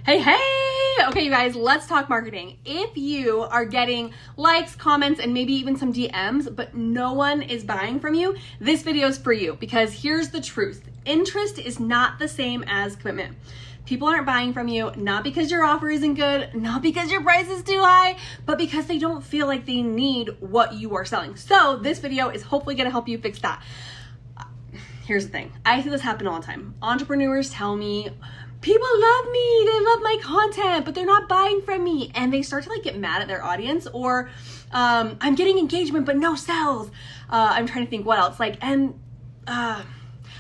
Hey, hey! Okay, you guys, let's talk marketing. If you are getting likes, comments, and maybe even some DMs, but no one is buying from you, this video is for you because here's the truth. Interest is not the same as commitment. People aren't buying from you, not because your offer isn't good, not because your price is too high, but because they don't feel like they need what you are selling. So this video is hopefully gonna help you fix that. Here's the thing. I see this happen all the time. Entrepreneurs tell me, people love me, they love my content, but they're not buying from me. And they start to get mad at their audience, or I'm getting engagement, but no sales. I'm trying to think what else.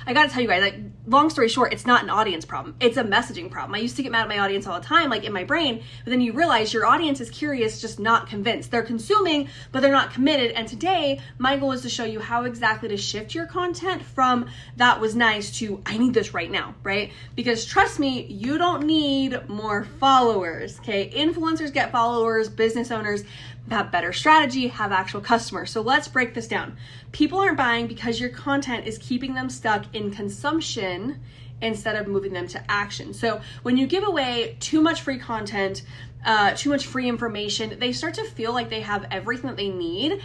I gotta tell you guys, long story short, it's not an audience problem. It's a messaging problem. I used to get mad at my audience all the time, in my brain, but then you realize your audience is curious, just not convinced. They're consuming, but they're not committed. And today, my goal is to show you how exactly to shift your content from that was nice to I need this right now, right? Because trust me, you don't need more followers, okay? Influencers get followers, business owners have better strategy, have actual customers. So let's break this down. People aren't buying because your content is keeping them stuck in consumption instead of moving them to action. So when you give away too much free content, too much free information, they start to feel like they have everything that they need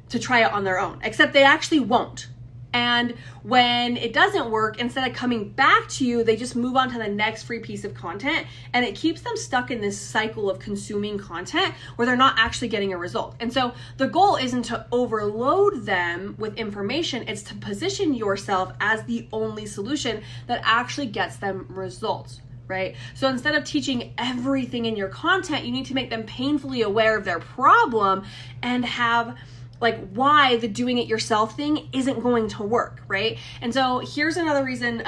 to try it on their own, except they actually won't. And when it doesn't work, instead of coming back to you, they just move on to the next free piece of content, and it keeps them stuck in this cycle of consuming content where they're not actually getting a result. And so the goal isn't to overload them with information, it's to position yourself as the only solution that actually gets them results. Right? So instead of teaching everything in your content, you need to make them painfully aware of their problem and have why the doing it yourself thing isn't going to work, right? And so here's another reason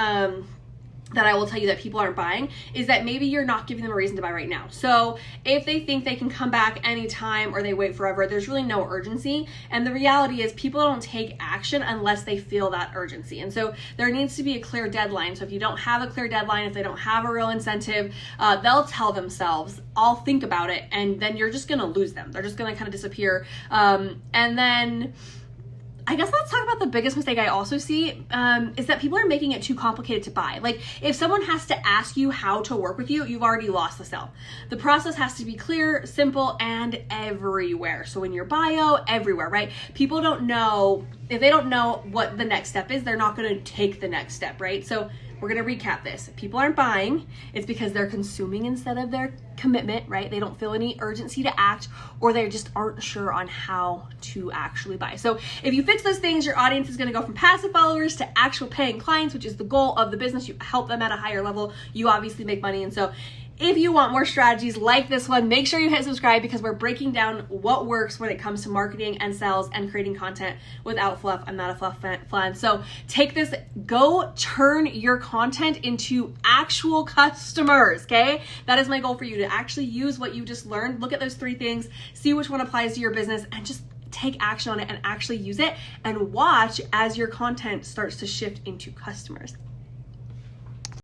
that I will tell you that people aren't buying is that maybe you're not giving them a reason to buy right now. So if they think they can come back anytime or they wait forever, there's really no urgency. And the reality is people don't take action unless they feel that urgency. And so there needs to be a clear deadline. So if you don't have a clear deadline, if they don't have a real incentive, they'll tell themselves, I'll think about it. And then you're just gonna lose them. They're just gonna kind of disappear. And then I guess let's talk about the biggest mistake I also see is that people are making it too complicated to buy. If someone has to ask you how to work with you, you've already lost the sale. The process has to be clear, simple, and everywhere. So in your bio, everywhere, right? People don't know, if they don't know what the next step is, they're not gonna take the next step, right? So we're gonna recap this. If people aren't buying, it's because they're consuming instead of their commitment, right? They don't feel any urgency to act, or they just aren't sure on how to actually buy. So if you fix those things, your audience is gonna go from passive followers to actual paying clients, which is the goal of the business. You help them at a higher level, you obviously make money. And so if you want more strategies like this one, make sure you hit subscribe because we're breaking down what works when it comes to marketing and sales and creating content without fluff. I'm not a fluff fan. So take this, go turn your content into actual customers, okay? That is my goal for you, to actually use what you just learned. Look at those 3 things, see which one applies to your business, and just take action on it and actually use it, and watch as your content starts to shift into customers.